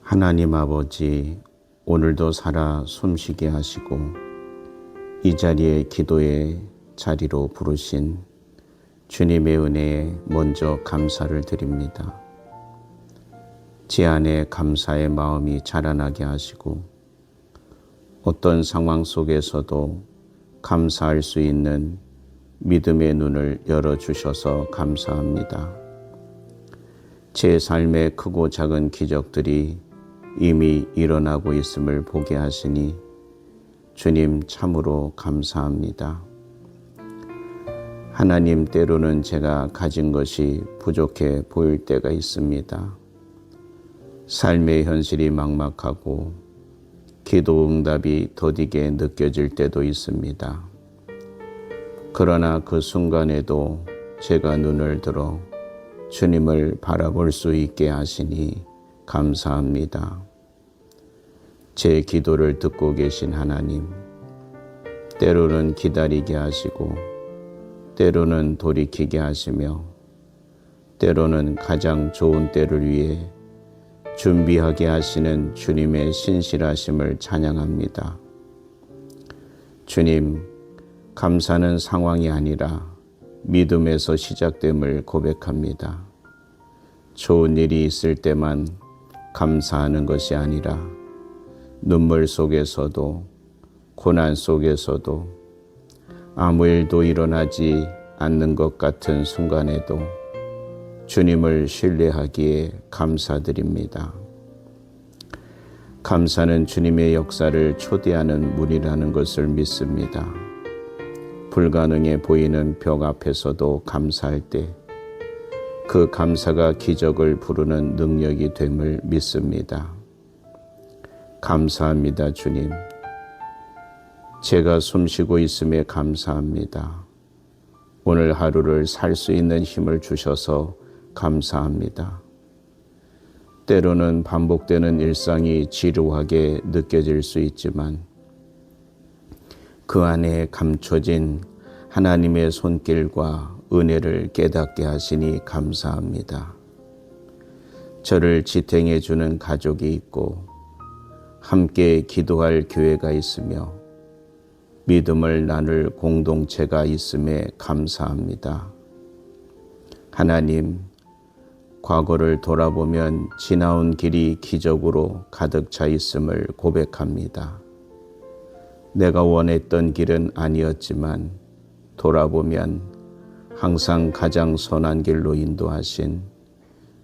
하나님 아버지, 오늘도 살아 숨쉬게 하시고 이 자리에 기도의 자리로 부르신 주님의 은혜에 먼저 감사를 드립니다. 제 안에 감사의 마음이 자라나게 하시고 어떤 상황 속에서도 감사할 수 있는 믿음의 눈을 열어주셔서 감사합니다. 제 삶의 크고 작은 기적들이 이미 일어나고 있음을 보게 하시니 주님 참으로 감사합니다. 하나님, 때로는 제가 가진 것이 부족해 보일 때가 있습니다. 삶의 현실이 막막하고 기도 응답이 더디게 느껴질 때도 있습니다. 그러나 그 순간에도 제가 눈을 들어 주님을 바라볼 수 있게 하시니 감사합니다. 제 기도를 듣고 계신 하나님, 때로는 기다리게 하시고 때로는 돌이키게 하시며 때로는 가장 좋은 때를 위해 준비하게 하시는 주님의 신실하심을 찬양합니다. 주님, 감사는 상황이 아니라 믿음에서 시작됨을 고백합니다. 좋은 일이 있을 때만 감사하는 것이 아니라 눈물 속에서도 고난 속에서도 아무 일도 일어나지 않는 것 같은 순간에도 주님을 신뢰하기에 감사드립니다. 감사는 주님의 역사를 초대하는 문이라는 것을 믿습니다. 불가능해 보이는 벽 앞에서도 감사할 때 그 감사가 기적을 부르는 능력이 됨을 믿습니다. 감사합니다, 주님. 제가 숨쉬고 있음에 감사합니다. 오늘 하루를 살 수 있는 힘을 주셔서 감사합니다. 때로는 반복되는 일상이 지루하게 느껴질 수 있지만 그 안에 감춰진 하나님의 손길과 은혜를 깨닫게 하시니 감사합니다. 저를 지탱해 주는 가족이 있고 함께 기도할 교회가 있으며 믿음을 나눌 공동체가 있음에 감사합니다. 하나님, 과거를 돌아보면 지나온 길이 기적으로 가득 차 있음을 고백합니다. 내가 원했던 길은 아니었지만 돌아보면 항상 가장 선한 길로 인도하신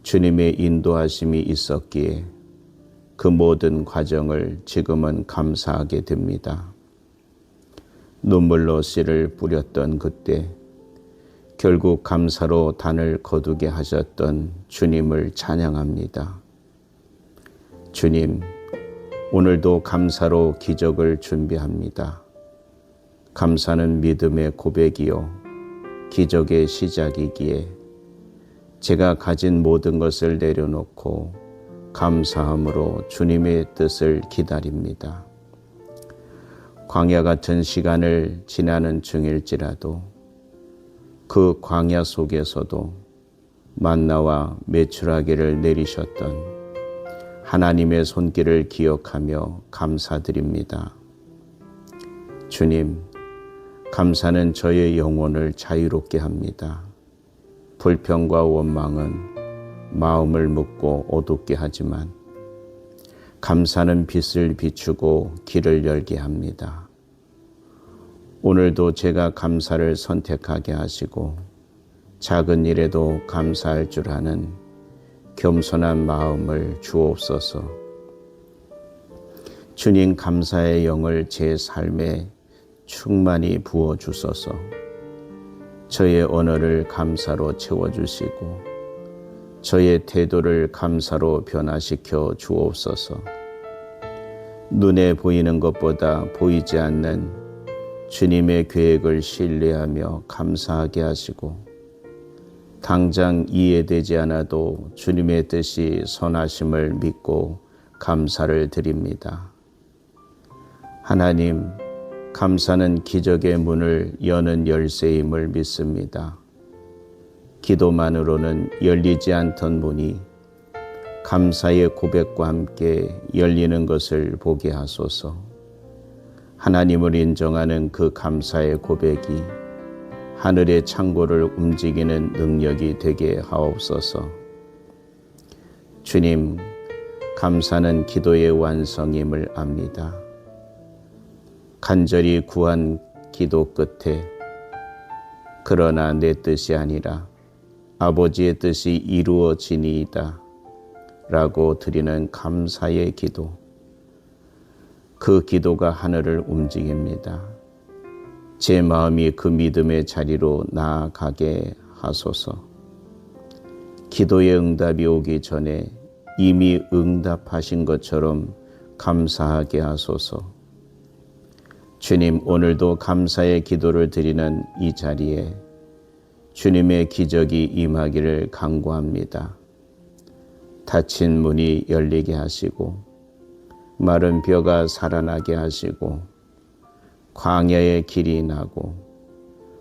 주님의 인도하심이 있었기에 그 모든 과정을 지금은 감사하게 됩니다. 눈물로 씨를 뿌렸던 그때 결국 감사로 단을 거두게 하셨던 주님을 찬양합니다. 주님, 오늘도 감사로 기적을 준비합니다. 감사는 믿음의 고백이요 기적의 시작이기에 제가 가진 모든 것을 내려놓고 감사함으로 주님의 뜻을 기다립니다. 광야 같은 시간을 지나는 중일지라도 그 광야 속에서도 만나와 메추라기를 내리셨던 하나님의 손길을 기억하며 감사드립니다. 주님, 감사는 저의 영혼을 자유롭게 합니다. 불평과 원망은 마음을 묶고 어둡게 하지만 감사는 빛을 비추고 길을 열게 합니다. 오늘도 제가 감사를 선택하게 하시고 작은 일에도 감사할 줄 아는 겸손한 마음을 주옵소서. 주님, 감사의 영을 제 삶에 충만히 부어주소서. 저의 언어를 감사로 채워주시고 저의 태도를 감사로 변화시켜 주옵소서. 눈에 보이는 것보다 보이지 않는 주님의 계획을 신뢰하며 감사하게 하시고 당장 이해되지 않아도 주님의 뜻이 선하심을 믿고 감사를 드립니다. 하나님, 감사는 기적의 문을 여는 열쇠임을 믿습니다. 기도만으로는 열리지 않던 문이 감사의 고백과 함께 열리는 것을 보게 하소서. 하나님을 인정하는 그 감사의 고백이 하늘의 창고를 움직이는 능력이 되게 하옵소서. 주님, 감사는 기도의 완성임을 압니다. 간절히 구한 기도 끝에 그러나 내 뜻이 아니라 아버지의 뜻이 이루어지니이다 라고 드리는 감사의 기도, 그 기도가 하늘을 움직입니다. 제 마음이 그 믿음의 자리로 나아가게 하소서. 기도의 응답이 오기 전에 이미 응답하신 것처럼 감사하게 하소서. 주님, 오늘도 감사의 기도를 드리는 이 자리에 주님의 기적이 임하기를 간구합니다. 닫힌 문이 열리게 하시고 마른 뼈가 살아나게 하시고 광야의 길이 나고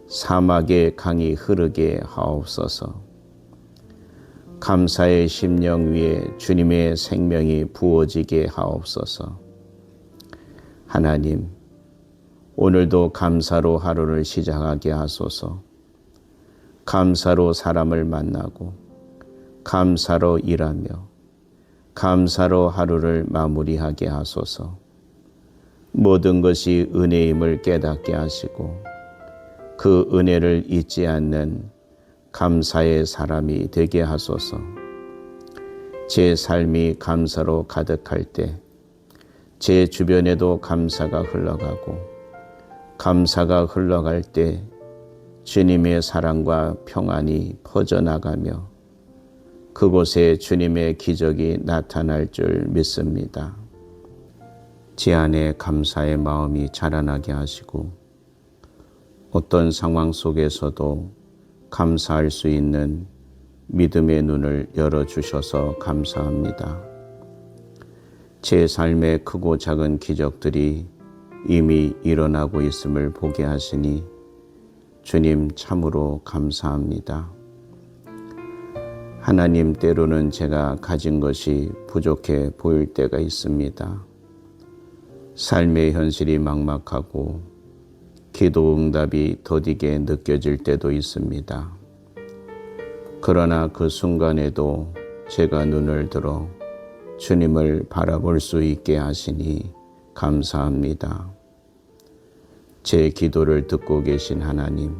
사막의 강이 흐르게 하옵소서. 감사의 심령 위에 주님의 생명이 부어지게 하옵소서. 하나님, 오늘도 감사로 하루를 시작하게 하소서. 감사로 사람을 만나고 감사로 일하며 감사로 하루를 마무리하게 하소서. 모든 것이 은혜임을 깨닫게 하시고 그 은혜를 잊지 않는 감사의 사람이 되게 하소서. 제 삶이 감사로 가득할 때 제 주변에도 감사가 흘러가고 감사가 흘러갈 때 주님의 사랑과 평안이 퍼져나가며 그곳에 주님의 기적이 나타날 줄 믿습니다. 제 안에 감사의 마음이 자라나게 하시고 어떤 상황 속에서도 감사할 수 있는 믿음의 눈을 열어주셔서 감사합니다. 제 삶의 크고 작은 기적들이 이미 일어나고 있음을 보게 하시니 주님 참으로 감사합니다. 하나님, 때로는 제가 가진 것이 부족해 보일 때가 있습니다. 삶의 현실이 막막하고 기도 응답이 더디게 느껴질 때도 있습니다. 그러나 그 순간에도 제가 눈을 들어 주님을 바라볼 수 있게 하시니 감사합니다. 제 기도를 듣고 계신 하나님,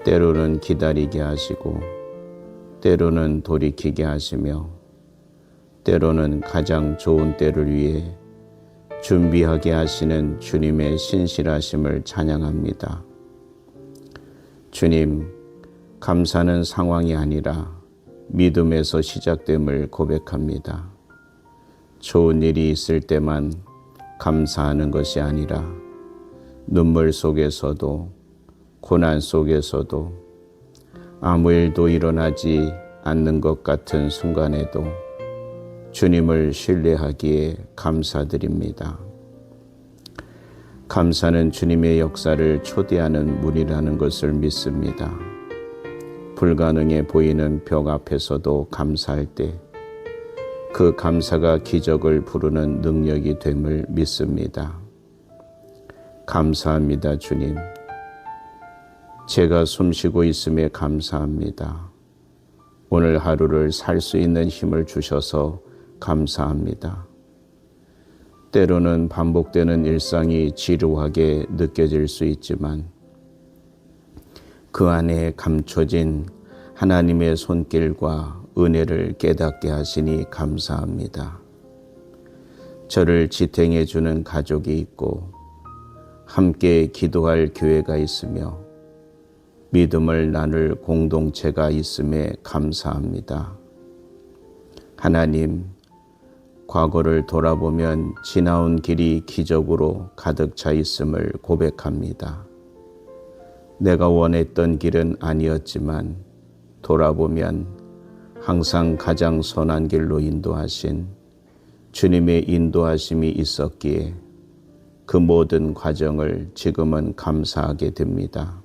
때로는 기다리게 하시고 때로는 돌이키게 하시며 때로는 가장 좋은 때를 위해 준비하게 하시는 주님의 신실하심을 찬양합니다. 주님, 감사는 상황이 아니라 믿음에서 시작됨을 고백합니다. 좋은 일이 있을 때만 감사하는 것이 아니라 눈물 속에서도 고난 속에서도 아무 일도 일어나지 않는 것 같은 순간에도 주님을 신뢰하기에 감사드립니다. 감사는 주님의 역사를 초대하는 문이라는 것을 믿습니다. 불가능해 보이는 벽 앞에서도 감사할 때 그 감사가 기적을 부르는 능력이 됨을 믿습니다. 감사합니다, 주님. 제가 숨쉬고 있음에 감사합니다. 오늘 하루를 살 수 있는 힘을 주셔서 감사합니다. 때로는 반복되는 일상이 지루하게 느껴질 수 있지만 그 안에 감춰진 하나님의 손길과 은혜를 깨닫게 하시니 감사합니다. 저를 지탱해 주는 가족이 있고 함께 기도할 교회가 있으며 믿음을 나눌 공동체가 있음에 감사합니다. 하나님, 과거를 돌아보면 지나온 길이 기적으로 가득 차 있음을 고백합니다. 내가 원했던 길은 아니었지만 돌아보면 항상 가장 선한 길로 인도하신 주님의 인도하심이 있었기에 그 모든 과정을 지금은 감사하게 됩니다.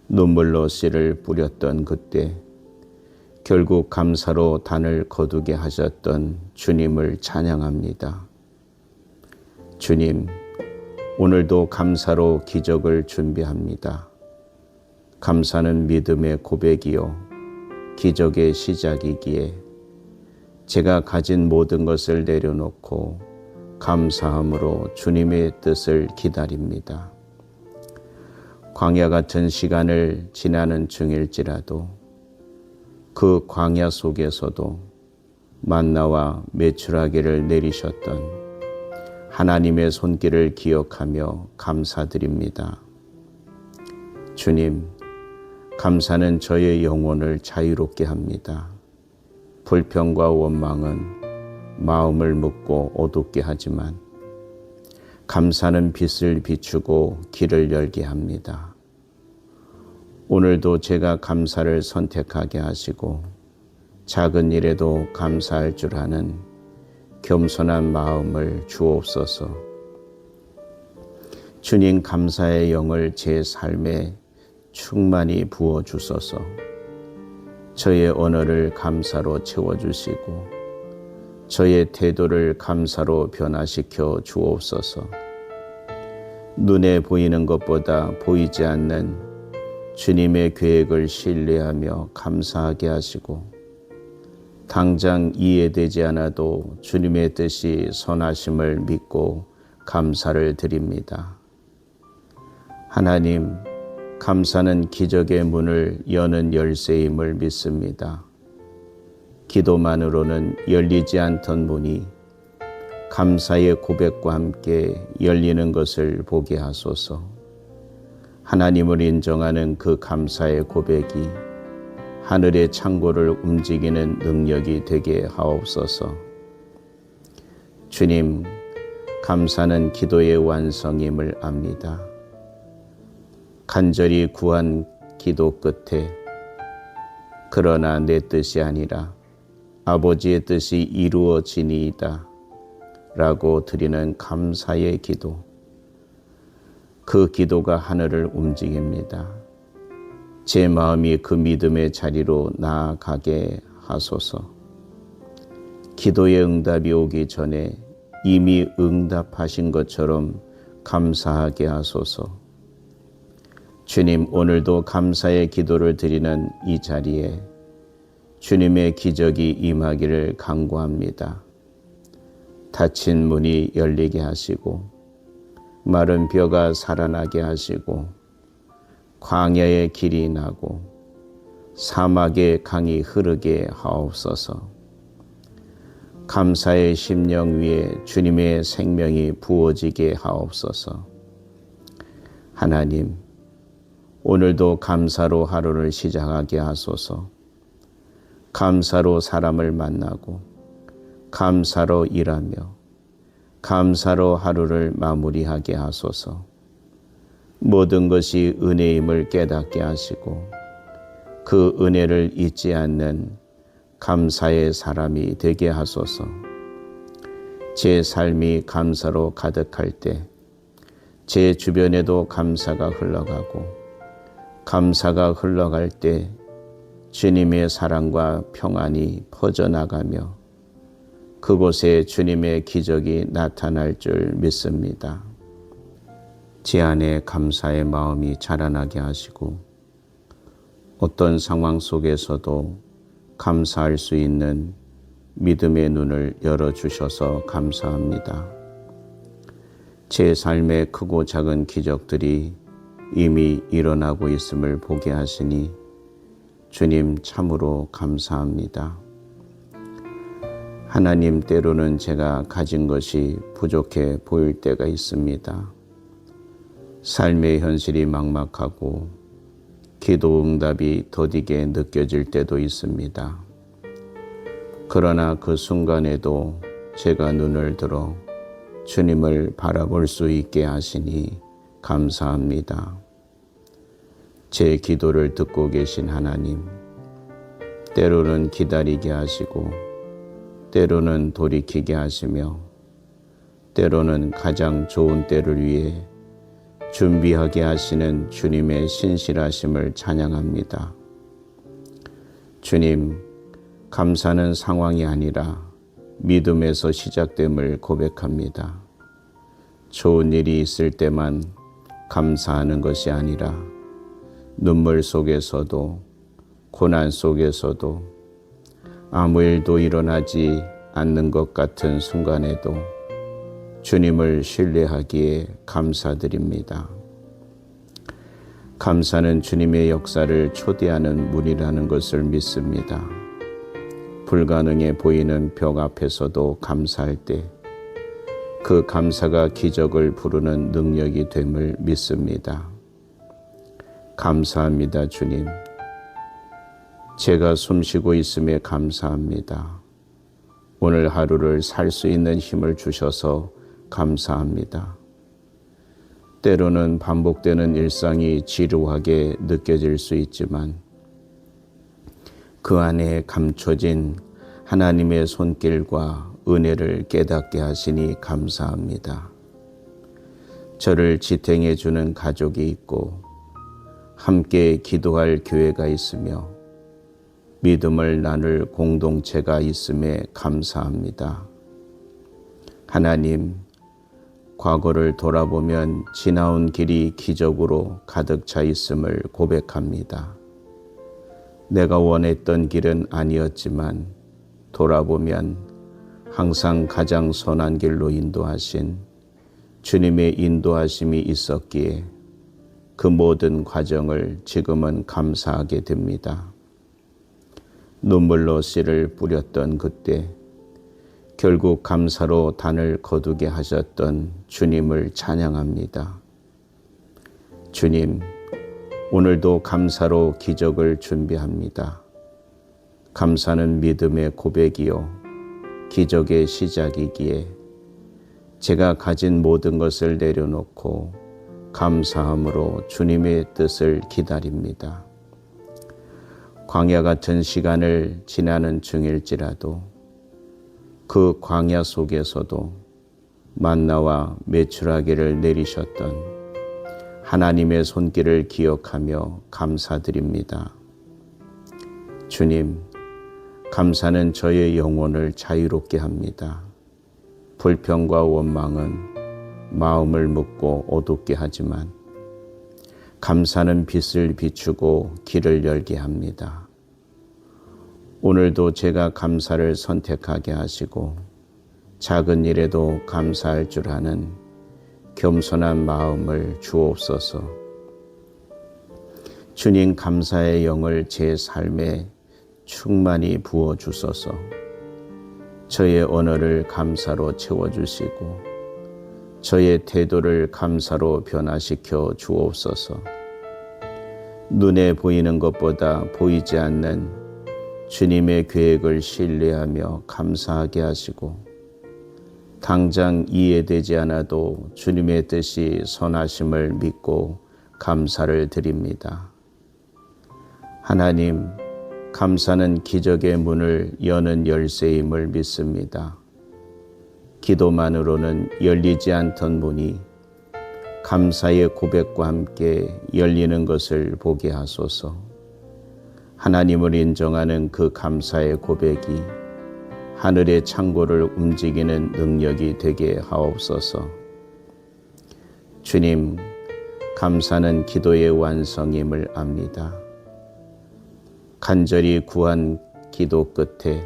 눈물로 씨를 뿌렸던 그때 결국 감사로 단을 거두게 하셨던 주님을 찬양합니다. 주님, 오늘도 감사로 기적을 준비합니다. 감사는 믿음의 고백이요 기적의 시작이기에 제가 가진 모든 것을 내려놓고 감사함으로 주님의 뜻을 기다립니다. 광야 같은 시간을 지나는 중일지라도 그 광야 속에서도 만나와 메추라기를 내리셨던 하나님의 손길을 기억하며 감사드립니다. 주님, 감사는 저의 영혼을 자유롭게 합니다. 불평과 원망은 마음을 묶고 어둡게 하지만 감사는 빛을 비추고 길을 열게 합니다. 오늘도 제가 감사를 선택하게 하시고 작은 일에도 감사할 줄 아는 겸손한 마음을 주옵소서. 주님, 감사의 영을 제 삶에 충만히 부어주소서. 저의 언어를 감사로 채워주시고 저의 태도를 감사로 변화시켜 주옵소서. 눈에 보이는 것보다 보이지 않는 주님의 계획을 신뢰하며 감사하게 하시고 당장 이해되지 않아도 주님의 뜻이 선하심을 믿고 감사를 드립니다. 하나님, 감사는 기적의 문을 여는 열쇠임을 믿습니다. 기도만으로는 열리지 않던 문이 감사의 고백과 함께 열리는 것을 보게 하소서. 하나님을 인정하는 그 감사의 고백이 하늘의 창고를 움직이는 능력이 되게 하옵소서. 주님, 감사는 기도의 완성임을 압니다. 간절히 구한 기도 끝에 그러나 내 뜻이 아니라 아버지의 뜻이 이루어지니이다 라고 드리는 감사의 기도, 그 기도가 하늘을 움직입니다. 제 마음이 그 믿음의 자리로 나아가게 하소서. 기도의 응답이 오기 전에 이미 응답하신 것처럼 감사하게 하소서. 주님, 오늘도 감사의 기도를 드리는 이 자리에 주님의 기적이 임하기를 간구합니다. 닫힌 문이 열리게 하시고 마른 뼈가 살아나게 하시고 광야의 길이 나고 사막의 강이 흐르게 하옵소서. 감사의 심령 위에 주님의 생명이 부어지게 하옵소서. 하나님, 오늘도 감사로 하루를 시작하게 하소서. 감사로 사람을 만나고 감사로 일하며 감사로 하루를 마무리하게 하소서. 모든 것이 은혜임을 깨닫게 하시고 그 은혜를 잊지 않는 감사의 사람이 되게 하소서. 제 삶이 감사로 가득할 때 제 주변에도 감사가 흘러가고 감사가 흘러갈 때 주님의 사랑과 평안이 퍼져나가며 그곳에 주님의 기적이 나타날 줄 믿습니다. 제 안에 감사의 마음이 자라나게 하시고 어떤 상황 속에서도 감사할 수 있는 믿음의 눈을 열어주셔서 감사합니다. 제 삶의 크고 작은 기적들이 이미 일어나고 있음을 보게 하시니 주님 참으로 감사합니다. 하나님, 때로는 제가 가진 것이 부족해 보일 때가 있습니다. 삶의 현실이 막막하고 기도 응답이 더디게 느껴질 때도 있습니다. 그러나 그 순간에도 제가 눈을 들어 주님을 바라볼 수 있게 하시니 감사합니다. 제 기도를 듣고 계신 하나님, 때로는 기다리게 하시고 때로는 돌이키게 하시며 때로는 가장 좋은 때를 위해 준비하게 하시는 주님의 신실하심을 찬양합니다. 주님, 감사는 상황이 아니라 믿음에서 시작됨을 고백합니다. 좋은 일이 있을 때만 감사하는 것이 아니라 눈물 속에서도 고난 속에서도 아무 일도 일어나지 않는 것 같은 순간에도 주님을 신뢰하기에 감사드립니다. 감사는 주님의 역사를 초대하는 문이라는 것을 믿습니다. 불가능해 보이는 벽 앞에서도 감사할 때 그 감사가 기적을 부르는 능력이 됨을 믿습니다. 감사합니다, 주님. 제가 숨쉬고 있음에 감사합니다. 오늘 하루를 살 수 있는 힘을 주셔서 감사합니다. 때로는 반복되는 일상이 지루하게 느껴질 수 있지만 그 안에 감춰진 하나님의 손길과 은혜를 깨닫게 하시니 감사합니다. 저를 지탱해 주는 가족이 있고 함께 기도할 교회가 있으며 믿음을 나눌 공동체가 있음에 감사합니다. 하나님, 과거를 돌아보면 지나온 길이 기적으로 가득 차 있음을 고백합니다. 내가 원했던 길은 아니었지만 돌아보면 항상 가장 선한 길로 인도하신 주님의 인도하심이 있었기에 그 모든 과정을 지금은 감사하게 됩니다. 눈물로 씨를 뿌렸던 그때 결국 감사로 단을 거두게 하셨던 주님을 찬양합니다. 주님, 오늘도 감사로 기적을 준비합니다. 감사는 믿음의 고백이요 기적의 시작이기에 제가 가진 모든 것을 내려놓고 감사함으로 주님의 뜻을 기다립니다. 광야 같은 시간을 지나는 중일지라도 그 광야 속에서도 만나와 메추라기를 내리셨던 하나님의 손길을 기억하며 감사드립니다. 주님, 감사는 저의 영혼을 자유롭게 합니다. 불평과 원망은 마음을 묶고 어둡게 하지만 감사는 빛을 비추고 길을 열게 합니다. 오늘도 제가 감사를 선택하게 하시고 작은 일에도 감사할 줄 아는 겸손한 마음을 주옵소서. 주님, 감사의 영을 제 삶에 충만히 부어주소서. 저의 언어를 감사로 채워주시고 저의 태도를 감사로 변화시켜 주옵소서. 눈에 보이는 것보다 보이지 않는 주님의 계획을 신뢰하며 감사하게 하시고 당장 이해되지 않아도 주님의 뜻이 선하심을 믿고 감사를 드립니다. 하나님, 감사는 기적의 문을 여는 열쇠임을 믿습니다. 기도만으로는 열리지 않던 문이 감사의 고백과 함께 열리는 것을 보게 하소서. 하나님을 인정하는 그 감사의 고백이 하늘의 창고를 움직이는 능력이 되게 하옵소서. 주님, 감사는 기도의 완성임을 압니다. 간절히 구한 기도 끝에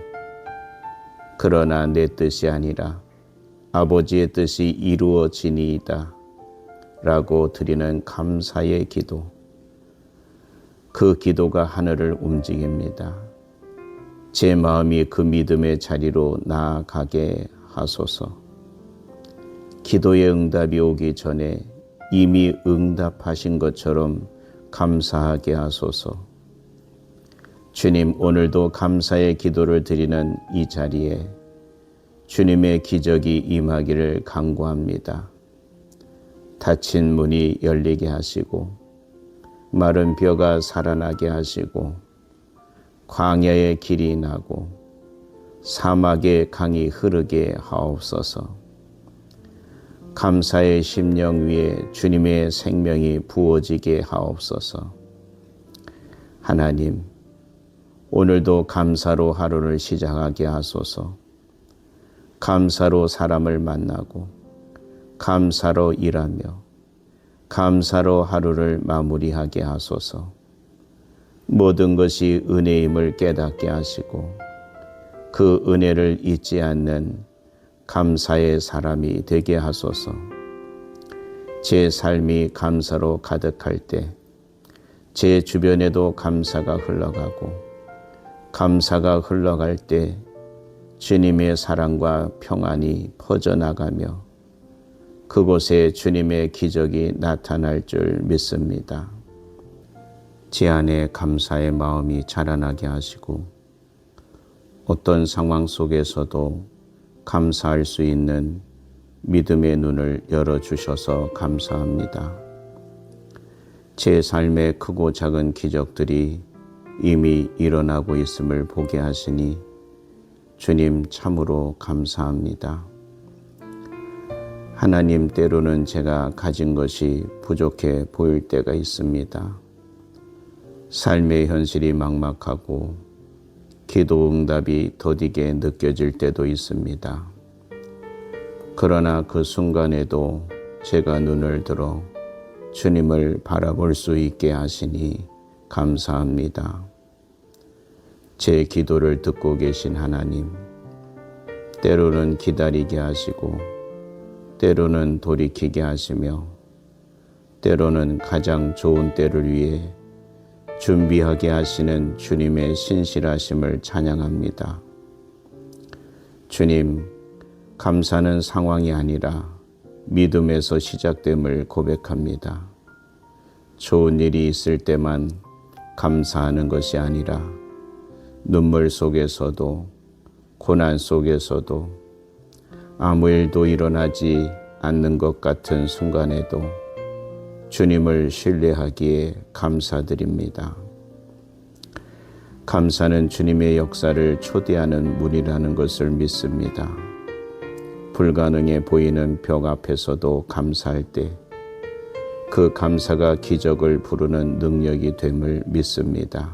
그러나 내 뜻이 아니라 아버지의 뜻이 이루어지니이다 라고 드리는 감사의 기도, 그 기도가 하늘을 움직입니다. 제 마음이 그 믿음의 자리로 나아가게 하소서. 기도의 응답이 오기 전에 이미 응답하신 것처럼 감사하게 하소서. 주님, 오늘도 감사의 기도를 드리는 이 자리에 주님의 기적이 임하기를 간구합니다. 닫힌 문이 열리게 하시고 마른 벼가 살아나게 하시고 광야의 길이 나고 사막의 강이 흐르게 하옵소서. 감사의 심령 위에 주님의 생명이 부어지게 하옵소서. 하나님, 오늘도 감사로 하루를 시작하게 하소서. 감사로 사람을 만나고 감사로 일하며 감사로 하루를 마무리하게 하소서. 모든 것이 은혜임을 깨닫게 하시고 그 은혜를 잊지 않는 감사의 사람이 되게 하소서. 제 삶이 감사로 가득할 때 제 주변에도 감사가 흘러가고 감사가 흘러갈 때 주님의 사랑과 평안이 퍼져나가며 그곳에 주님의 기적이 나타날 줄 믿습니다. 제 안에 감사의 마음이 자라나게 하시고 어떤 상황 속에서도 감사할 수 있는 믿음의 눈을 열어주셔서 감사합니다. 제 삶의 크고 작은 기적들이 이미 일어나고 있음을 보게 하시니 주님 참으로 감사합니다. 하나님, 때로는 제가 가진 것이 부족해 보일 때가 있습니다. 삶의 현실이 막막하고 기도 응답이 더디게 느껴질 때도 있습니다. 그러나 그 순간에도 제가 눈을 들어 주님을 바라볼 수 있게 하시니 감사합니다. 제 기도를 듣고 계신 하나님, 때로는 기다리게 하시고 때로는 돌이키게 하시며 때로는 가장 좋은 때를 위해 준비하게 하시는 주님의 신실하심을 찬양합니다. 주님, 감사는 상황이 아니라 믿음에서 시작됨을 고백합니다. 좋은 일이 있을 때만 감사하는 것이 아니라 눈물 속에서도 고난 속에서도 아무 일도 일어나지 않는 것 같은 순간에도 주님을 신뢰하기에 감사드립니다. 감사는 주님의 역사를 초대하는 문이라는 것을 믿습니다. 불가능해 보이는 벽 앞에서도 감사할 때 그 감사가 기적을 부르는 능력이 됨을 믿습니다.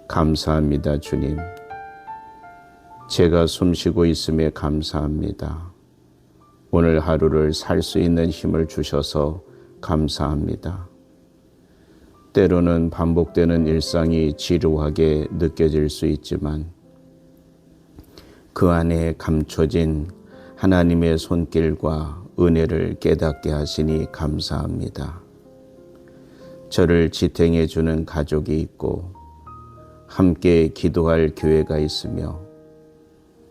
감사합니다, 주님. 제가 숨쉬고 있음에 감사합니다. 오늘 하루를 살 수 있는 힘을 주셔서 감사합니다. 때로는 반복되는 일상이 지루하게 느껴질 수 있지만 그 안에 감춰진 하나님의 손길과 은혜를 깨닫게 하시니 감사합니다. 저를 지탱해 주는 가족이 있고 함께 기도할 교회가 있으며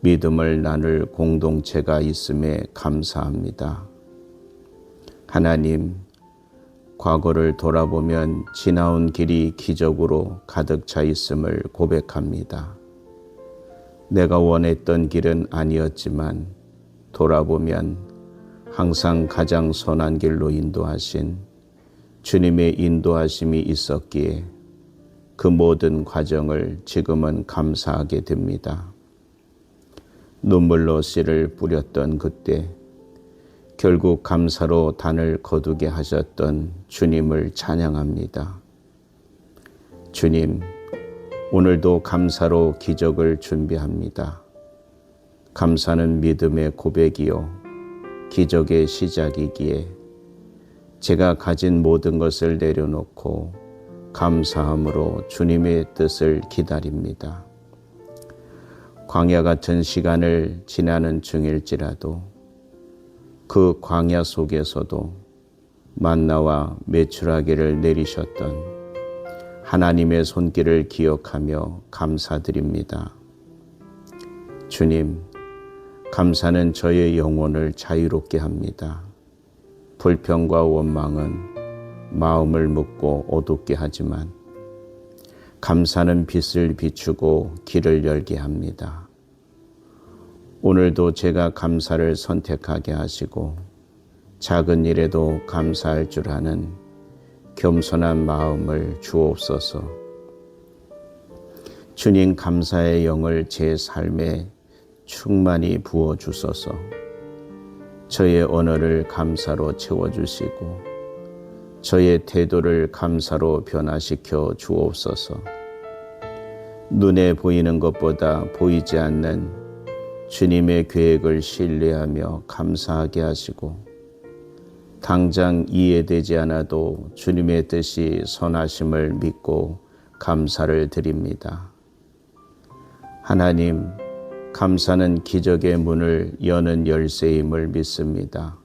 믿음을 나눌 공동체가 있음에 감사합니다. 하나님, 과거를 돌아보면 지나온 길이 기적으로 가득 차 있음을 고백합니다. 내가 원했던 길은 아니었지만 돌아보면 항상 가장 선한 길로 인도하신 주님의 인도하심이 있었기에 그 모든 과정을 지금은 감사하게 됩니다. 눈물로 씨를 뿌렸던 그때 결국 감사로 단을 거두게 하셨던 주님을 찬양합니다. 주님, 오늘도 감사로 기적을 준비합니다. 감사는 믿음의 고백이요 기적의 시작이기에 제가 가진 모든 것을 내려놓고 감사함으로 주님의 뜻을 기다립니다. 광야 같은 시간을 지나는 중일지라도 그 광야 속에서도 만나와 메추라기를 내리셨던 하나님의 손길을 기억하며 감사드립니다. 주님, 감사는 저의 영혼을 자유롭게 합니다. 불평과 원망은 마음을 묶고 어둡게 하지만 감사는 빛을 비추고 길을 열게 합니다. 오늘도 제가 감사를 선택하게 하시고 작은 일에도 감사할 줄 아는 겸손한 마음을 주옵소서. 주님, 감사의 영을 제 삶에 충만히 부어주소서. 저의 언어를 감사로 채워주시고 저의 태도를 감사로 변화시켜 주옵소서. 눈에 보이는 것보다 보이지 않는 주님의 계획을 신뢰하며 감사하게 하시고 당장 이해되지 않아도 주님의 뜻이 선하심을 믿고 감사를 드립니다. 하나님, 감사는 기적의 문을 여는 열쇠임을 믿습니다.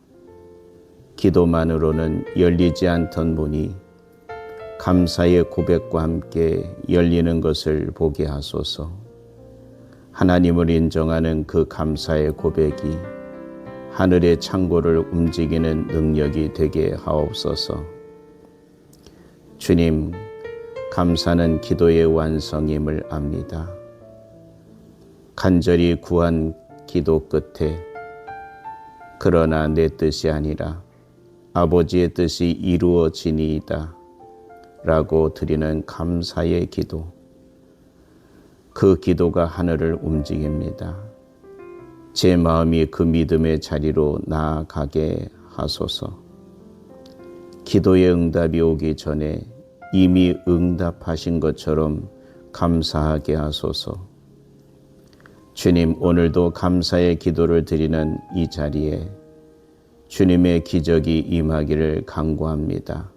기도만으로는 열리지 않던 문이 감사의 고백과 함께 열리는 것을 보게 하소서. 하나님을 인정하는 그 감사의 고백이 하늘의 창고를 움직이는 능력이 되게 하옵소서. 주님, 감사는 기도의 완성임을 압니다. 간절히 구한 기도 끝에 그러나 내 뜻이 아니라 아버지의 뜻이 이루어지니이다 라고 드리는 감사의 기도, 그 기도가 하늘을 움직입니다. 제 마음이 그 믿음의 자리로 나아가게 하소서. 기도의 응답이 오기 전에 이미 응답하신 것처럼 감사하게 하소서. 주님, 오늘도 감사의 기도를 드리는 이 자리에 주님의 기적이 임하기를 간구합니다.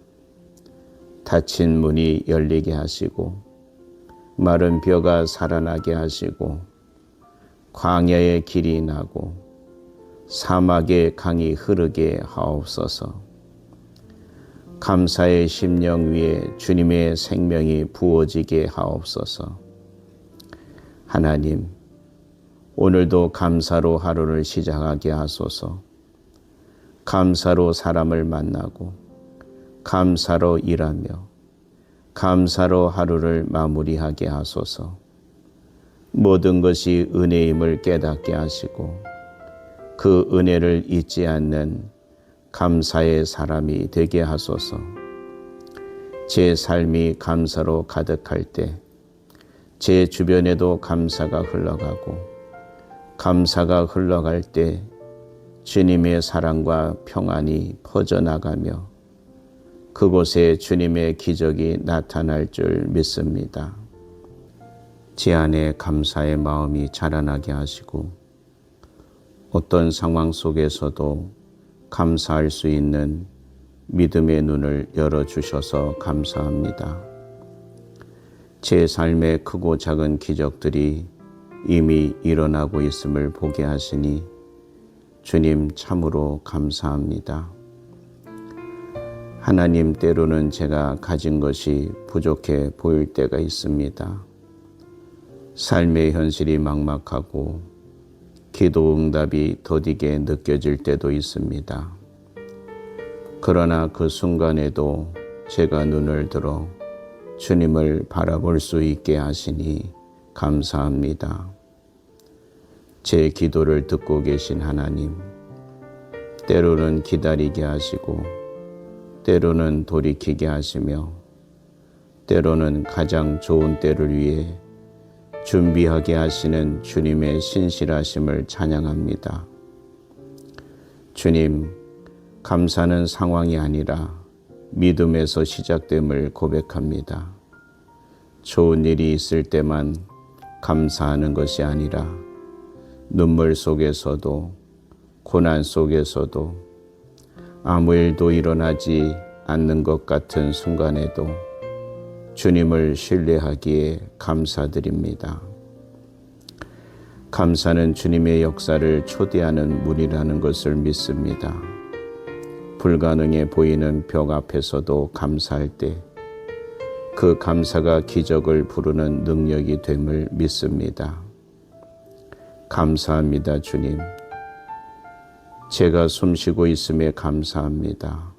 닫힌 문이 열리게 하시고 마른 벼가 살아나게 하시고 광야의 길이 나고 사막의 강이 흐르게 하옵소서. 감사의 심령 위에 주님의 생명이 부어지게 하옵소서. 하나님, 오늘도 감사로 하루를 시작하게 하소서. 감사로 사람을 만나고 감사로 일하며 감사로 하루를 마무리하게 하소서. 모든 것이 은혜임을 깨닫게 하시고 그 은혜를 잊지 않는 감사의 사람이 되게 하소서. 제 삶이 감사로 가득할 때 제 주변에도 감사가 흘러가고 감사가 흘러갈 때 주님의 사랑과 평안이 퍼져나가며 그곳에 주님의 기적이 나타날 줄 믿습니다. 제 안에 감사의 마음이 자라나게 하시고 어떤 상황 속에서도 감사할 수 있는 믿음의 눈을 열어주셔서 감사합니다. 제 삶의 크고 작은 기적들이 이미 일어나고 있음을 보게 하시니 주님 참으로 감사합니다. 하나님, 때로는 제가 가진 것이 부족해 보일 때가 있습니다. 삶의 현실이 막막하고 기도 응답이 더디게 느껴질 때도 있습니다. 그러나 그 순간에도 제가 눈을 들어 주님을 바라볼 수 있게 하시니 감사합니다. 제 기도를 듣고 계신 하나님, 때로는 기다리게 하시고 때로는 돌이키게 하시며 때로는 가장 좋은 때를 위해 준비하게 하시는 주님의 신실하심을 찬양합니다. 주님, 감사는 상황이 아니라 믿음에서 시작됨을 고백합니다. 좋은 일이 있을 때만 감사하는 것이 아니라 눈물 속에서도 고난 속에서도 아무 일도 일어나지 않는 것 같은 순간에도 주님을 신뢰하기에 감사드립니다. 감사는 주님의 역사를 초대하는 문이라는 것을 믿습니다. 불가능해 보이는 벽 앞에서도 감사할 때 그 감사가 기적을 부르는 능력이 됨을 믿습니다. 감사합니다, 주님. 제가 숨쉬고 있음에 감사합니다.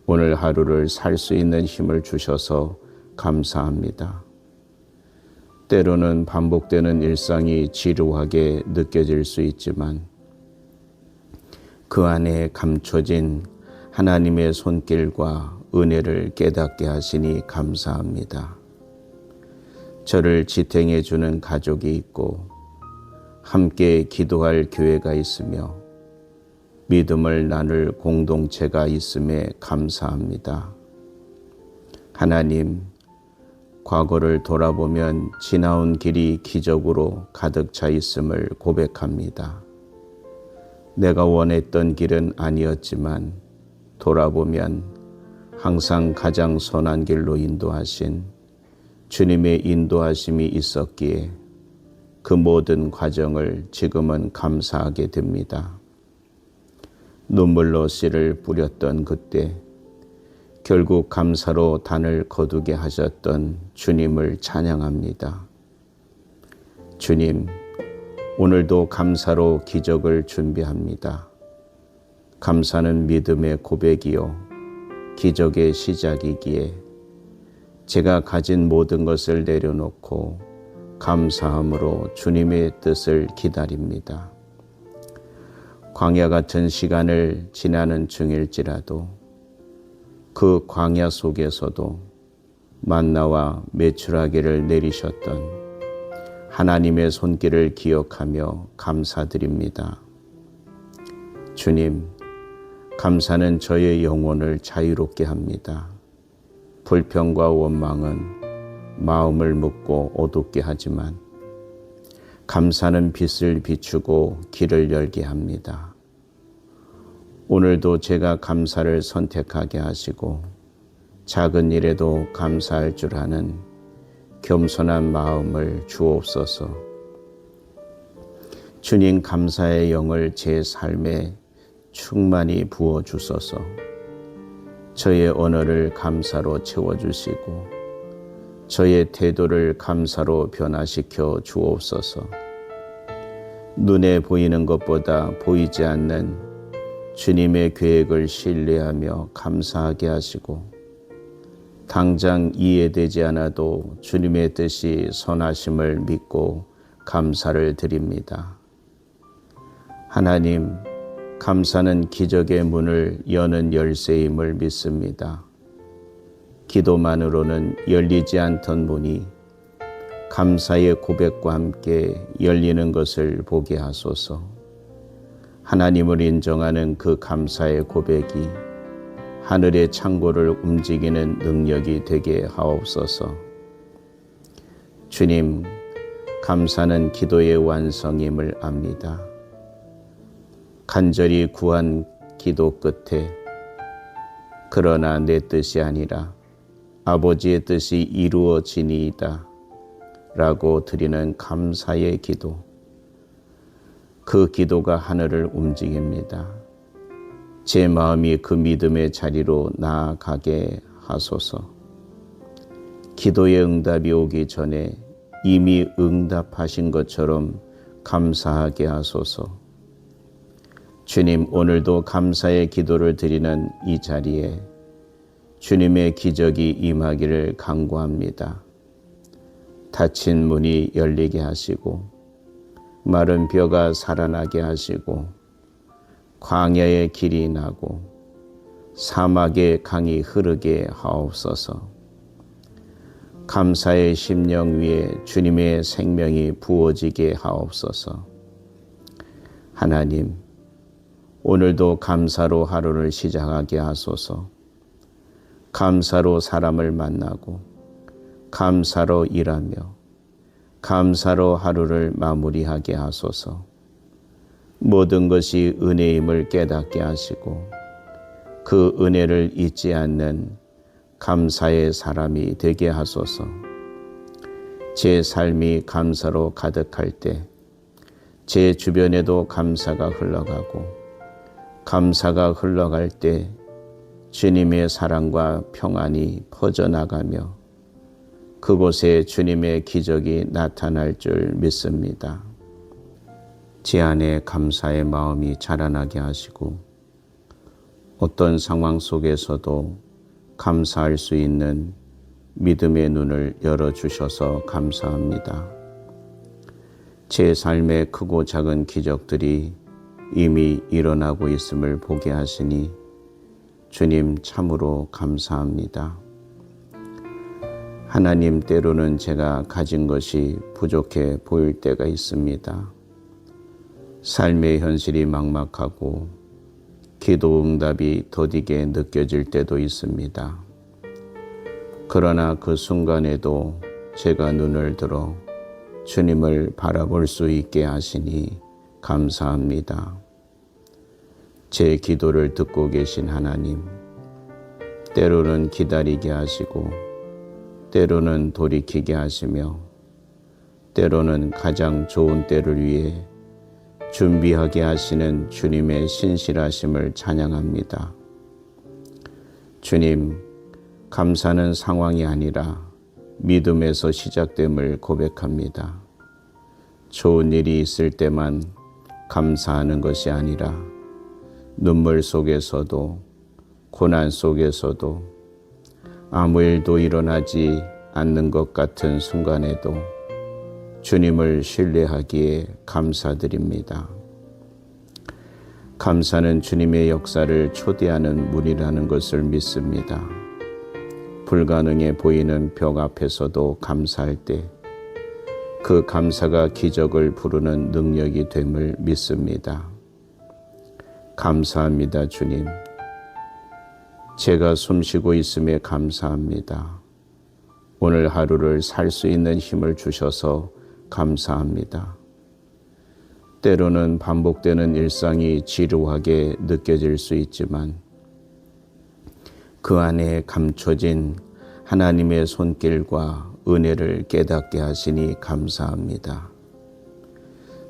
오늘 하루를 살 수 있는 힘을 주셔서 감사합니다. 때로는 반복되는 일상이 지루하게 느껴질 수 있지만 그 안에 감춰진 하나님의 손길과 은혜를 깨닫게 하시니 감사합니다. 저를 지탱해 주는 가족이 있고 함께 기도할 교회가 있으며 믿음을 나눌 공동체가 있음에 감사합니다. 하나님, 과거를 돌아보면 지나온 길이 기적으로 가득 차 있음을 고백합니다. 내가 원했던 길은 아니었지만 돌아보면 항상 가장 선한 길로 인도하신 주님의 인도하심이 있었기에 그 모든 과정을 지금은 감사하게 됩니다. 눈물로 씨를 뿌렸던 그때 결국 감사로 단을 거두게 하셨던 주님을 찬양합니다. 주님, 오늘도 감사로 기적을 준비합니다. 감사는 믿음의 고백이요 기적의 시작이기에 제가 가진 모든 것을 내려놓고 감사함으로 주님의 뜻을 기다립니다. 광야 같은 시간을 지나는 중일지라도 그 광야 속에서도 만나와 메추라기를 내리셨던 하나님의 손길을 기억하며 감사드립니다. 주님, 감사는 저의 영혼을 자유롭게 합니다. 불평과 원망은 마음을 묶고 어둡게 하지만 감사는 빛을 비추고 길을 열게 합니다. 오늘도 제가 감사를 선택하게 하시고 작은 일에도 감사할 줄 아는 겸손한 마음을 주옵소서. 주님, 감사의 영을 제 삶에 충만히 부어주소서. 저의 언어를 감사로 채워주시고 저의 태도를 감사로 변화시켜 주옵소서. 눈에 보이는 것보다 보이지 않는 주님의 계획을 신뢰하며 감사하게 하시고 당장 이해되지 않아도 주님의 뜻이 선하심을 믿고 감사를 드립니다. 하나님, 감사는 기적의 문을 여는 열쇠임을 믿습니다. 기도만으로는 열리지 않던 문이 감사의 고백과 함께 열리는 것을 보게 하소서. 하나님을 인정하는 그 감사의 고백이 하늘의 창고를 움직이는 능력이 되게 하옵소서. 주님, 감사는 기도의 완성임을 압니다. 간절히 구한 기도 끝에 그러나 내 뜻이 아니라 아버지의 뜻이 이루어지니이다 라고 드리는 감사의 기도, 그 기도가 하늘을 움직입니다. 제 마음이 그 믿음의 자리로 나아가게 하소서. 기도의 응답이 오기 전에 이미 응답하신 것처럼 감사하게 하소서. 주님, 오늘도 감사의 기도를 드리는 이 자리에 주님의 기적이 임하기를 간구합니다. 닫힌 문이 열리게 하시고 마른 뼈가 살아나게 하시고 광야의 길이 나고 사막의 강이 흐르게 하옵소서. 감사의 심령 위에 주님의 생명이 부어지게 하옵소서. 하나님, 오늘도 감사로 하루를 시작하게 하소서. 감사로 사람을 만나고 감사로 일하며 감사로 하루를 마무리하게 하소서. 모든 것이 은혜임을 깨닫게 하시고 그 은혜를 잊지 않는 감사의 사람이 되게 하소서. 제 삶이 감사로 가득할 때 제 주변에도 감사가 흘러가고 감사가 흘러갈 때 주님의 사랑과 평안이 퍼져나가며 그곳에 주님의 기적이 나타날 줄 믿습니다. 제 안에 감사의 마음이 자라나게 하시고 어떤 상황 속에서도 감사할 수 있는 믿음의 눈을 열어주셔서 감사합니다. 제 삶의 크고 작은 기적들이 이미 일어나고 있음을 보게 하시니 주님 참으로 감사합니다. 하나님, 때로는 제가 가진 것이 부족해 보일 때가 있습니다. 삶의 현실이 막막하고 기도 응답이 더디게 느껴질 때도 있습니다. 그러나 그 순간에도 제가 눈을 들어 주님을 바라볼 수 있게 하시니 감사합니다. 제 기도를 듣고 계신 하나님, 때로는 기다리게 하시고 때로는 돌이키게 하시며 때로는 가장 좋은 때를 위해 준비하게 하시는 주님의 신실하심을 찬양합니다. 주님, 감사는 상황이 아니라 믿음에서 시작됨을 고백합니다. 좋은 일이 있을 때만 감사하는 것이 아니라 눈물 속에서도 고난 속에서도 아무 일도 일어나지 않는 것 같은 순간에도 주님을 신뢰하기에 감사드립니다. 감사는 주님의 역사를 초대하는 문이라는 것을 믿습니다. 불가능해 보이는 벽 앞에서도 감사할 때 그 감사가 기적을 부르는 능력이 됨을 믿습니다. 감사합니다, 주님. 제가 숨쉬고 있음에 감사합니다. 오늘 하루를 살 수 있는 힘을 주셔서 감사합니다. 때로는 반복되는 일상이 지루하게 느껴질 수 있지만 그 안에 감춰진 하나님의 손길과 은혜를 깨닫게 하시니 감사합니다.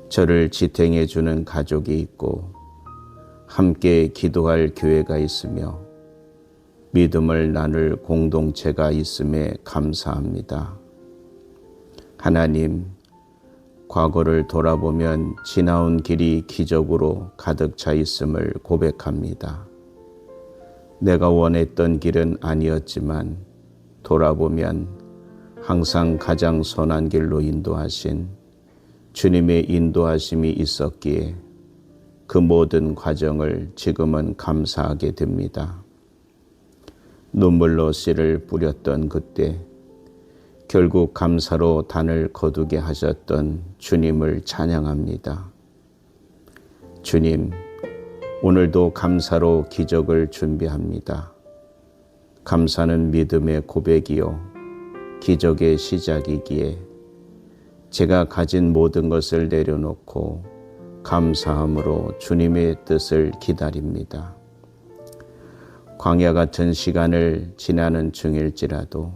저를 지탱해 주는 가족이 있고 함께 기도할 교회가 있으며 믿음을 나눌 공동체가 있음에 감사합니다. 하나님, 과거를 돌아보면 지나온 길이 기적으로 가득 차 있음을 고백합니다. 내가 원했던 길은 아니었지만 돌아보면 항상 가장 선한 길로 인도하신 주님의 인도하심이 있었기에 그 모든 과정을 지금은 감사하게 됩니다. 눈물로 씨를 뿌렸던 그때 결국 감사로 단을 거두게 하셨던 주님을 찬양합니다. 주님, 오늘도 감사로 기적을 준비합니다. 감사는 믿음의 고백이요 기적의 시작이기에 제가 가진 모든 것을 내려놓고 감사함으로 주님의 뜻을 기다립니다. 광야 같은 시간을 지나는 중일지라도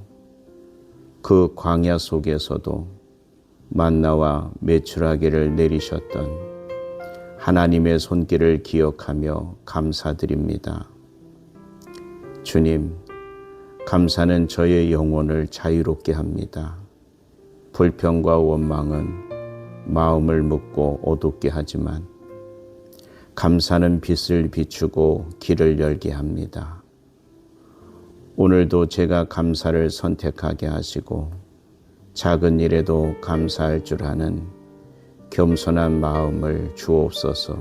그 광야 속에서도 만나와 메추라기를 내리셨던 하나님의 손길을 기억하며 감사드립니다. 주님, 감사는 저의 영혼을 자유롭게 합니다. 불평과 원망은 마음을 묶고 어둡게 하지만 감사는 빛을 비추고 길을 열게 합니다. 오늘도 제가 감사를 선택하게 하시고 작은 일에도 감사할 줄 아는 겸손한 마음을 주옵소서.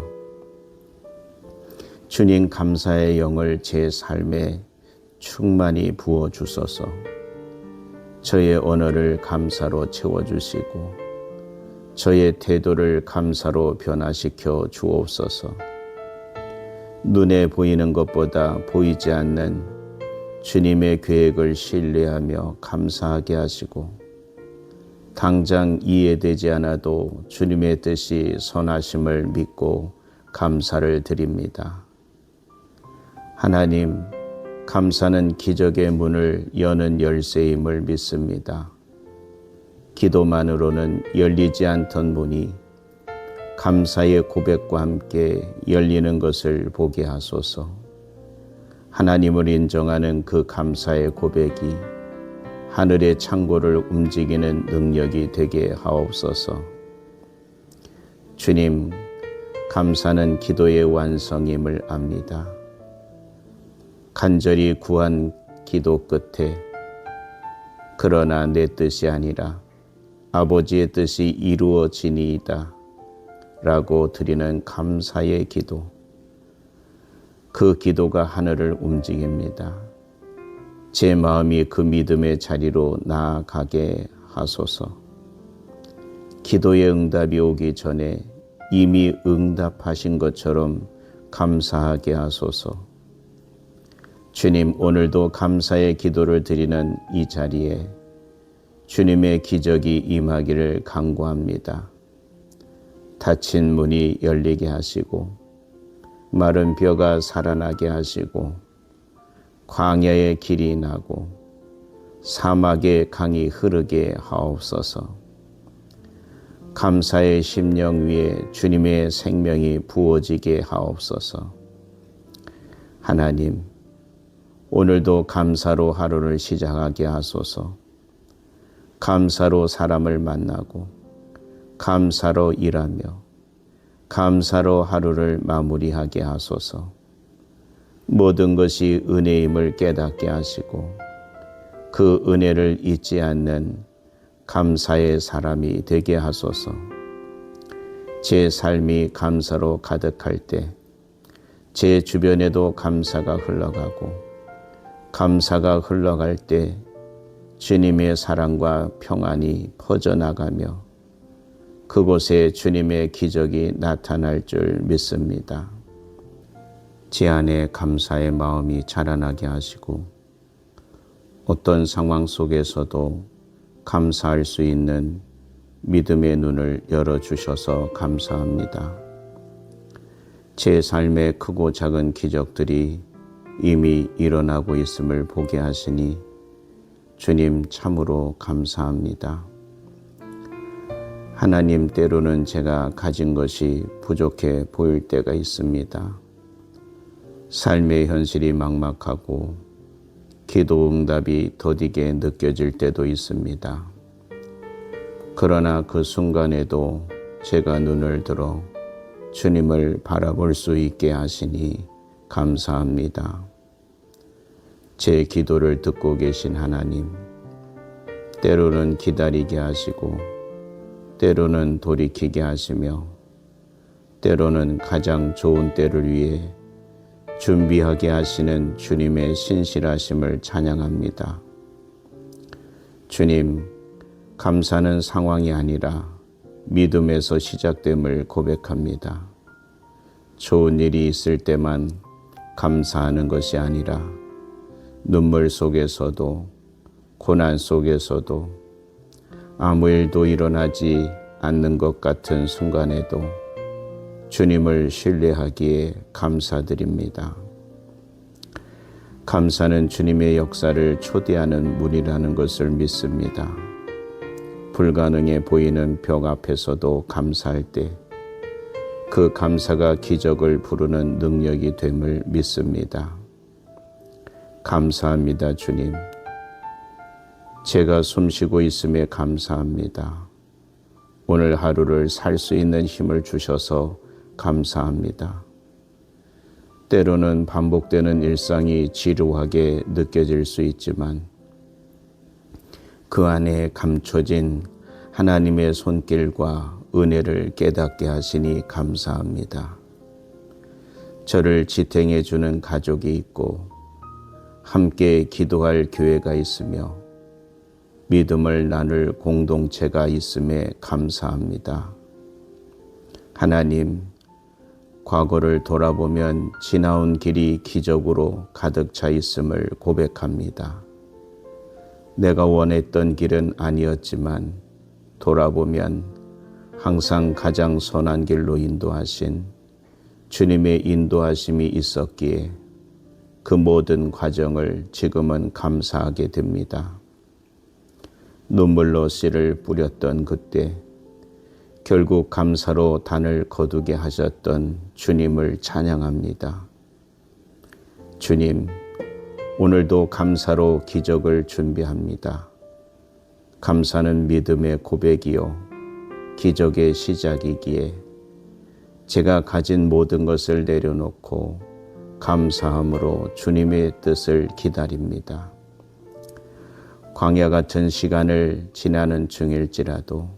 주님, 감사의 영을 제 삶에 충만히 부어주소서. 저의 언어를 감사로 채워주시고 저의 태도를 감사로 변화시켜 주옵소서. 눈에 보이는 것보다 보이지 않는 주님의 계획을 신뢰하며 감사하게 하시고 당장 이해되지 않아도 주님의 뜻이 선하심을 믿고 감사를 드립니다. 하나님, 감사는 기적의 문을 여는 열쇠임을 믿습니다. 기도만으로는 열리지 않던 문이 감사의 고백과 함께 열리는 것을 보게 하소서. 하나님을 인정하는 그 감사의 고백이 하늘의 창고를 움직이는 능력이 되게 하옵소서. 주님, 감사는 기도의 완성임을 압니다. 간절히 구한 기도 끝에 그러나 내 뜻이 아니라 아버지의 뜻이 이루어지니이다 라고 드리는 감사의 기도, 그 기도가 하늘을 움직입니다. 제 마음이 그 믿음의 자리로 나아가게 하소서. 기도의 응답이 오기 전에 이미 응답하신 것처럼 감사하게 하소서. 주님, 오늘도 감사의 기도를 드리는 이 자리에 주님의 기적이 임하기를 간구합니다. 닫힌 문이 열리게 하시고 마른 벼가 살아나게 하시고 광야의 길이 나고 사막의 강이 흐르게 하옵소서. 감사의 심령 위에 주님의 생명이 부어지게 하옵소서. 하나님, 오늘도 감사로 하루를 시작하게 하소서. 감사로 사람을 만나고 감사로 일하며 감사로 하루를 마무리하게 하소서. 모든 것이 은혜임을 깨닫게 하시고 그 은혜를 잊지 않는 감사의 사람이 되게 하소서. 제 삶이 감사로 가득할 때 제 주변에도 감사가 흘러가고 감사가 흘러갈 때 주님의 사랑과 평안이 퍼져나가며 그곳에 주님의 기적이 나타날 줄 믿습니다. 제 안에 감사의 마음이 자라나게 하시고 어떤 상황 속에서도 감사할 수 있는 믿음의 눈을 열어주셔서 감사합니다. 제 삶의 크고 작은 기적들이 이미 일어나고 있음을 보게 하시니 주님 참으로 감사합니다. 하나님, 때로는 제가 가진 것이 부족해 보일 때가 있습니다. 삶의 현실이 막막하고 기도 응답이 더디게 느껴질 때도 있습니다. 그러나 그 순간에도 제가 눈을 들어 주님을 바라볼 수 있게 하시니 감사합니다. 제 기도를 듣고 계신 하나님, 때로는 기다리게 하시고 때로는 돌이키게 하시며 때로는 가장 좋은 때를 위해 준비하게 하시는 주님의 신실하심을 찬양합니다. 주님, 감사는 상황이 아니라 믿음에서 시작됨을 고백합니다. 좋은 일이 있을 때만 감사하는 것이 아니라 눈물 속에서도 고난 속에서도 아무 일도 일어나지 않는 것 같은 순간에도 주님을 신뢰하기에 감사드립니다. 감사는 주님의 역사를 초대하는 문이라는 것을 믿습니다. 불가능해 보이는 벽 앞에서도 감사할 때 그 감사가 기적을 부르는 능력이 됨을 믿습니다. 감사합니다, 주님. 제가 숨쉬고 있음에 감사합니다. 오늘 하루를 살 수 있는 힘을 주셔서 감사합니다. 때로는 반복되는 일상이 지루하게 느껴질 수 있지만 그 안에 감춰진 하나님의 손길과 은혜를 깨닫게 하시니 감사합니다. 저를 지탱해 주는 가족이 있고 함께 기도할 교회가 있으며 믿음을 나눌 공동체가 있음에 감사합니다. 하나님, 과거를 돌아보면 지나온 길이 기적으로 가득 차 있음을 고백합니다. 내가 원했던 길은 아니었지만 돌아보면 항상 가장 선한 길로 인도하신 주님의 인도하심이 있었기에 그 모든 과정을 지금은 감사하게 됩니다. 눈물로 씨를 뿌렸던 그때 결국 감사로 단을 거두게 하셨던 주님을 찬양합니다. 주님, 오늘도 감사로 기적을 준비합니다. 감사는 믿음의 고백이요 기적의 시작이기에 제가 가진 모든 것을 내려놓고 감사함으로 주님의 뜻을 기다립니다. 광야 같은 시간을 지나는 중일지라도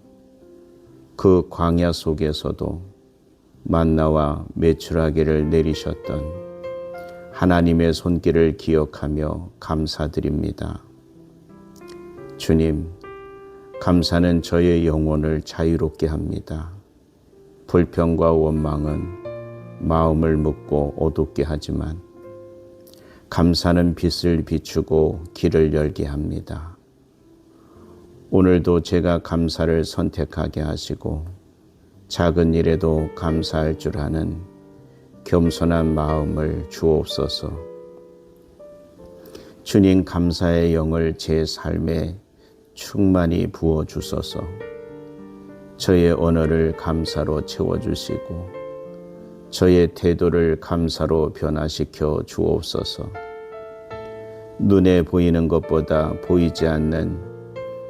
그 광야 속에서도 만나와 메추라기를 내리셨던 하나님의 손길을 기억하며 감사드립니다. 주님, 감사는 저의 영혼을 자유롭게 합니다. 불평과 원망은 마음을 묶고 어둡게 하지만 감사는 빛을 비추고 길을 열게 합니다. 오늘도 제가 감사를 선택하게 하시고 작은 일에도 감사할 줄 아는 겸손한 마음을 주옵소서. 주님, 감사의 영을 제 삶에 충만히 부어주소서. 저의 언어를 감사로 채워주시고 저의 태도를 감사로 변화시켜 주옵소서. 눈에 보이는 것보다 보이지 않는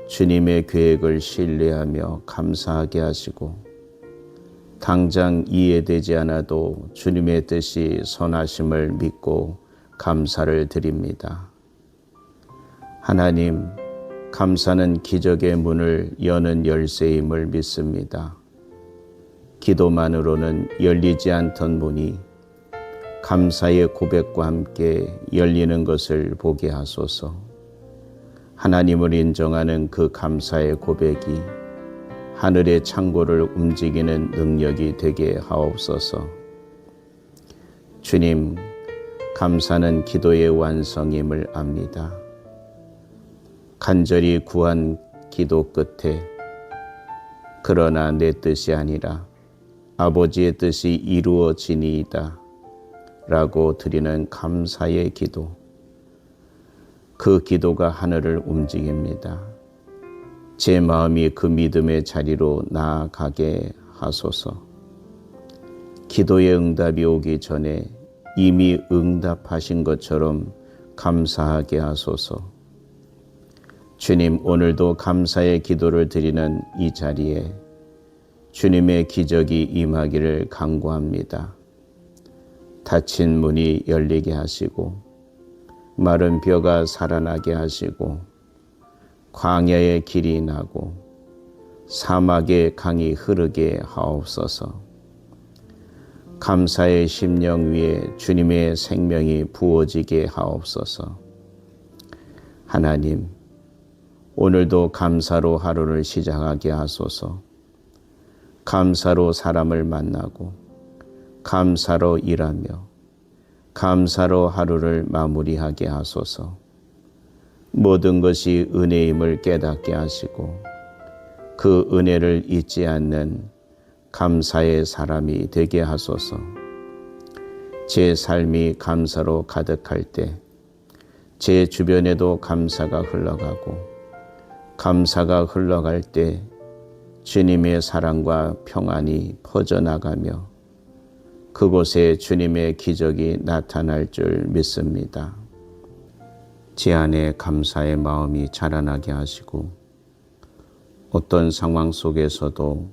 주님의 계획을 신뢰하며 감사하게 하시고 당장 이해되지 않아도 주님의 뜻이 선하심을 믿고 감사를 드립니다. 하나님, 감사는 기적의 문을 여는 열쇠임을 믿습니다. 기도만으로는 열리지 않던 문이 감사의 고백과 함께 열리는 것을 보게 하소서. 하나님을 인정하는 그 감사의 고백이 하늘의 창고를 움직이는 능력이 되게 하옵소서. 주님, 감사는 기도의 완성임을 압니다. 간절히 구한 기도 끝에 그러나 내 뜻이 아니라 아버지의 뜻이 이루어지니이다 라고 드리는 감사의 기도, 그 기도가 하늘을 움직입니다. 제 마음이 그 믿음의 자리로 나아가게 하소서. 기도의 응답이 오기 전에 이미 응답하신 것처럼 감사하게 하소서. 주님, 오늘도 감사의 기도를 드리는 이 자리에 주님의 기적이 임하기를 간구합니다. 닫힌 문이 열리게 하시고 마른 뼈가 살아나게 하시고 광야의 길이 나고 사막의 강이 흐르게 하옵소서. 감사의 심령 위에 주님의 생명이 부어지게 하옵소서. 하나님, 오늘도 감사로 하루를 시작하게 하소서. 감사로 사람을 만나고 감사로 일하며 감사로 하루를 마무리하게 하소서. 모든 것이 은혜임을 깨닫게 하시고 그 은혜를 잊지 않는 감사의 사람이 되게 하소서. 제 삶이 감사로 가득할 때 제 주변에도 감사가 흘러가고 감사가 흘러갈 때 주님의 사랑과 평안이 퍼져나가며 그곳에 주님의 기적이 나타날 줄 믿습니다. 제 안에 감사의 마음이 자라나게 하시고 어떤 상황 속에서도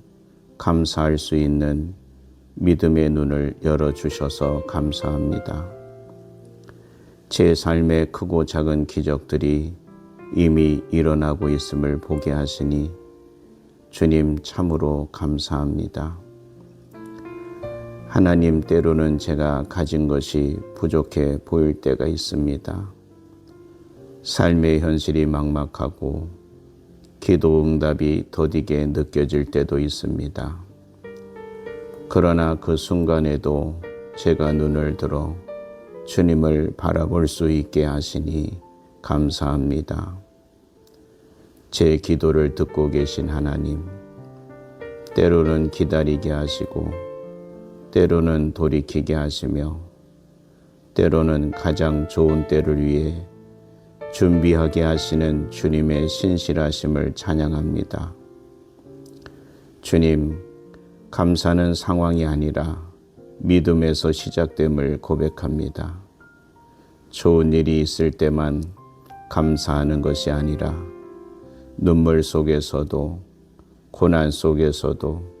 감사할 수 있는 믿음의 눈을 열어주셔서 감사합니다. 제 삶의 크고 작은 기적들이 이미 일어나고 있음을 보게 하시니 주님 참으로 감사합니다. 하나님, 때로는 제가 가진 것이 부족해 보일 때가 있습니다. 삶의 현실이 막막하고 기도 응답이 더디게 느껴질 때도 있습니다. 그러나 그 순간에도 제가 눈을 들어 주님을 바라볼 수 있게 하시니 감사합니다. 제 기도를 듣고 계신 하나님, 때로는 기다리게 하시고 때로는 돌이키게 하시며 때로는 가장 좋은 때를 위해 준비하게 하시는 주님의 신실하심을 찬양합니다. 주님, 감사는 상황이 아니라 믿음에서 시작됨을 고백합니다. 좋은 일이 있을 때만 감사하는 것이 아니라 눈물 속에서도 고난 속에서도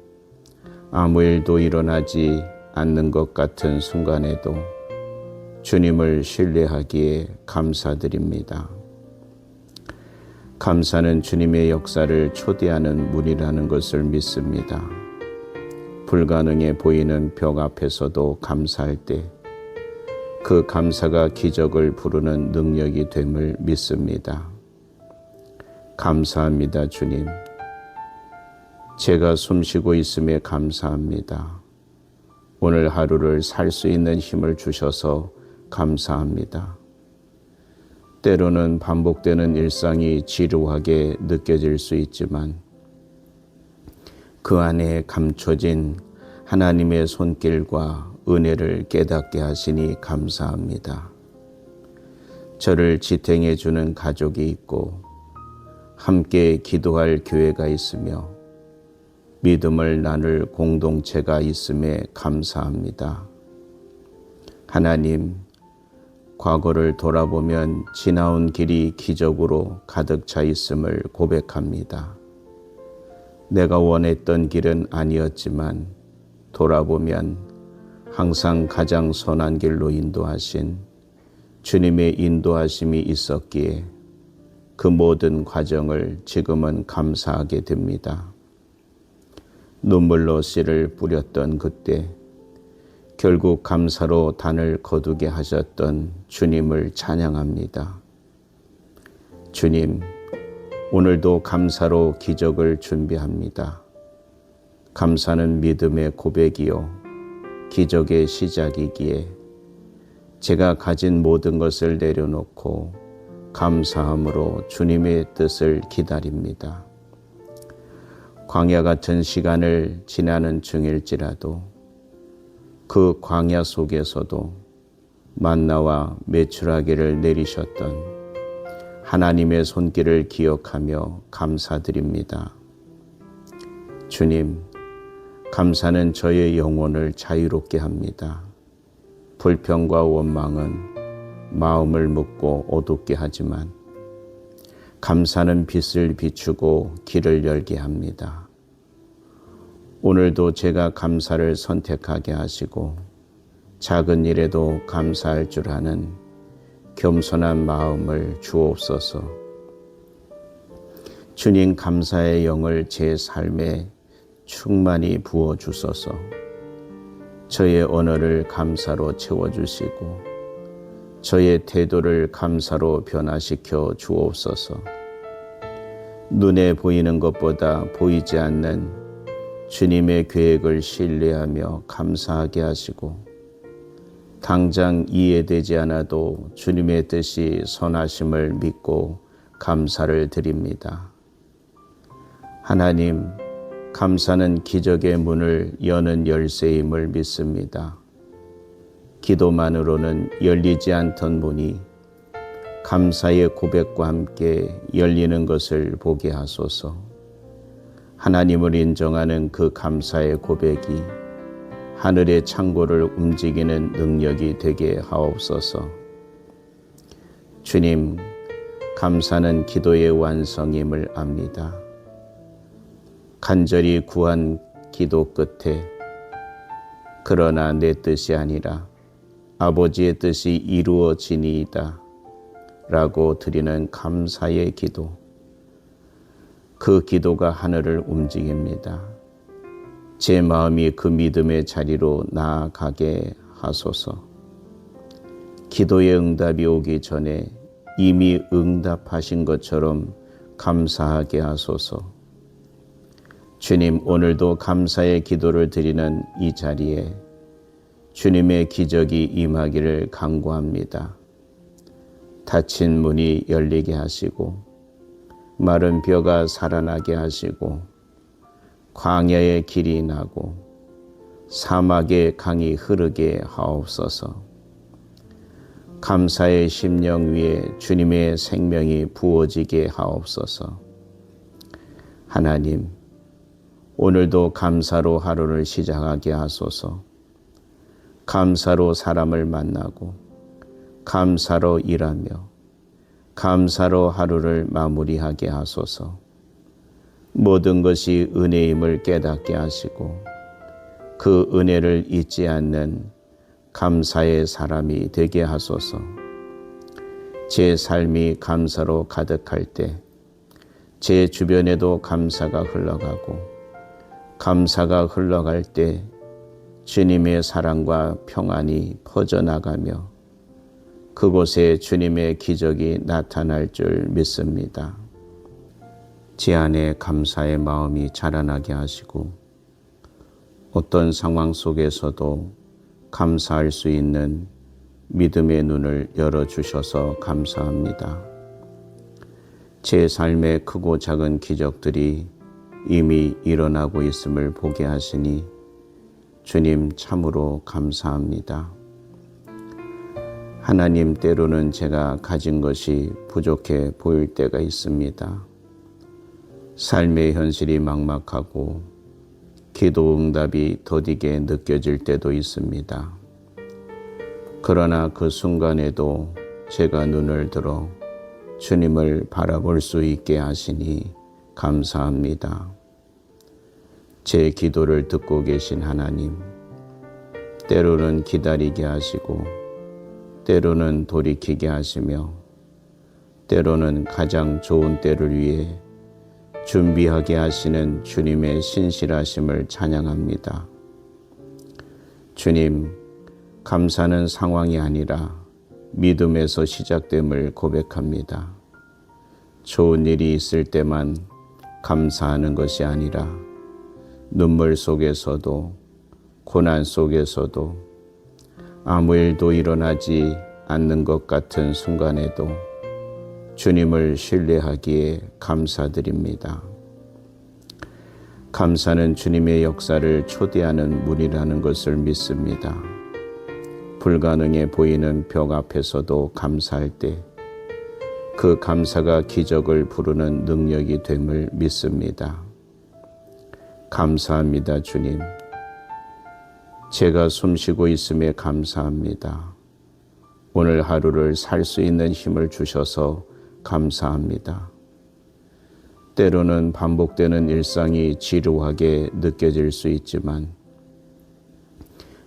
아무 일도 일어나지 않는 것 같은 순간에도 주님을 신뢰하기에 감사드립니다. 감사는 주님의 역사를 초대하는 문이라는 것을 믿습니다. 불가능해 보이는 벽 앞에서도 감사할 때 그 감사가 기적을 부르는 능력이 됨을 믿습니다. 감사합니다, 주님. 제가 숨쉬고 있음에 감사합니다. 오늘 하루를 살 수 있는 힘을 주셔서 감사합니다. 때로는 반복되는 일상이 지루하게 느껴질 수 있지만 그 안에 감춰진 하나님의 손길과 은혜를 깨닫게 하시니 감사합니다. 저를 지탱해 주는 가족이 있고 함께 기도할 교회가 있으며 믿음을 나눌 공동체가 있음에 감사합니다. 하나님, 과거를 돌아보면 지나온 길이 기적으로 가득 차 있음을 고백합니다. 내가 원했던 길은 아니었지만 돌아보면 항상 가장 선한 길로 인도하신 주님의 인도하심이 있었기에 그 모든 과정을 지금은 감사하게 됩니다. 눈물로 씨를 뿌렸던 그때 결국 감사로 단을 거두게 하셨던 주님을 찬양합니다. 주님, 오늘도 감사로 기적을 준비합니다. 감사는 믿음의 고백이요 기적의 시작이기에 제가 가진 모든 것을 내려놓고 감사함으로 주님의 뜻을 기다립니다. 광야 같은 시간을 지나는 중일지라도 그 광야 속에서도 만나와 메추라기를 내리셨던 하나님의 손길을 기억하며 감사드립니다. 주님, 감사는 저의 영혼을 자유롭게 합니다. 불평과 원망은 마음을 묶고 어둡게 하지만 감사는 빛을 비추고 길을 열게 합니다. 오늘도 제가 감사를 선택하게 하시고 작은 일에도 감사할 줄 아는 겸손한 마음을 주옵소서. 주님, 감사의 영을 제 삶에 충만히 부어주소서. 저의 언어를 감사로 채워주시고 저의 태도를 감사로 변화시켜 주옵소서. 눈에 보이는 것보다 보이지 않는 주님의 계획을 신뢰하며 감사하게 하시고 당장 이해되지 않아도 주님의 뜻이 선하심을 믿고 감사를 드립니다. 하나님, 감사는 기적의 문을 여는 열쇠임을 믿습니다. 기도만으로는 열리지 않던 문이 감사의 고백과 함께 열리는 것을 보게 하소서. 하나님을 인정하는 그 감사의 고백이 하늘의 창고를 움직이는 능력이 되게 하옵소서. 주님, 감사는 기도의 완성임을 압니다. 간절히 구한 기도 끝에 그러나 내 뜻이 아니라 아버지의 뜻이 이루어지니이다 라고 드리는 감사의 기도, 그 기도가 하늘을 움직입니다. 제 마음이 그 믿음의 자리로 나아가게 하소서. 기도의 응답이 오기 전에 이미 응답하신 것처럼 감사하게 하소서. 주님, 오늘도 감사의 기도를 드리는 이 자리에 주님의 기적이 임하기를 간구합니다. 닫힌 문이 열리게 하시고 마른 뼈가 살아나게 하시고 광야의 길이 나고 사막의 강이 흐르게 하옵소서. 감사의 심령 위에 주님의 생명이 부어지게 하옵소서. 하나님, 오늘도 감사로 하루를 시작하게 하소서. 감사로 사람을 만나고 감사로 일하며 감사로 하루를 마무리하게 하소서. 모든 것이 은혜임을 깨닫게 하시고 그 은혜를 잊지 않는 감사의 사람이 되게 하소서. 제 삶이 감사로 가득할 때 제 주변에도 감사가 흘러가고 감사가 흘러갈 때 주님의 사랑과 평안이 퍼져나가며 그곳에 주님의 기적이 나타날 줄 믿습니다. 제 안에 감사의 마음이 자라나게 하시고 어떤 상황 속에서도 감사할 수 있는 믿음의 눈을 열어주셔서 감사합니다. 제 삶의 크고 작은 기적들이 이미 일어나고 있음을 보게 하시니 주님 참으로 감사합니다. 하나님, 때로는 제가 가진 것이 부족해 보일 때가 있습니다. 삶의 현실이 막막하고 기도 응답이 더디게 느껴질 때도 있습니다. 그러나 그 순간에도 제가 눈을 들어 주님을 바라볼 수 있게 하시니 감사합니다. 제 기도를 듣고 계신 하나님, 때로는 기다리게 하시고 때로는 돌이키게 하시며 때로는 가장 좋은 때를 위해 준비하게 하시는 주님의 신실하심을 찬양합니다. 주님, 감사는 상황이 아니라 믿음에서 시작됨을 고백합니다. 좋은 일이 있을 때만 감사하는 것이 아니라 눈물 속에서도 고난 속에서도 아무 일도 일어나지 않는 것 같은 순간에도 주님을 신뢰하기에 감사드립니다. 감사는 주님의 역사를 초대하는 문이라는 것을 믿습니다. 불가능해 보이는 벽 앞에서도 감사할 때 그 감사가 기적을 부르는 능력이 됨을 믿습니다. 감사합니다, 주님. 제가 숨쉬고 있음에 감사합니다. 오늘 하루를 살 수 있는 힘을 주셔서 감사합니다. 때로는 반복되는 일상이 지루하게 느껴질 수 있지만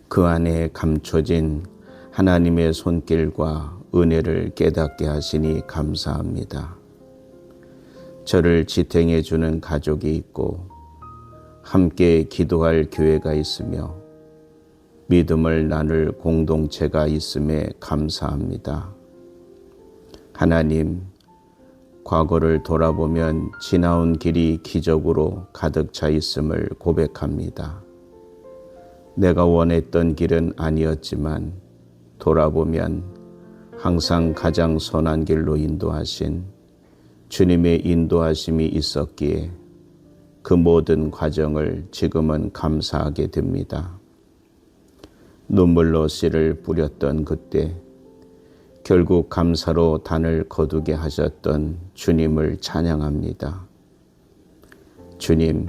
그 안에 감춰진 하나님의 손길과 은혜를 깨닫게 하시니 감사합니다. 저를 지탱해 주는 가족이 있고 함께 기도할 교회가 있으며 믿음을 나눌 공동체가 있음에 감사합니다. 하나님, 과거를 돌아보면 지나온 길이 기적으로 가득 차 있음을 고백합니다. 내가 원했던 길은 아니었지만 돌아보면 항상 가장 선한 길로 인도하신 주님의 인도하심이 있었기에 그 모든 과정을 지금은 감사하게 됩니다. 눈물로 씨를 뿌렸던 그때 결국 감사로 단을 거두게 하셨던 주님을 찬양합니다. 주님,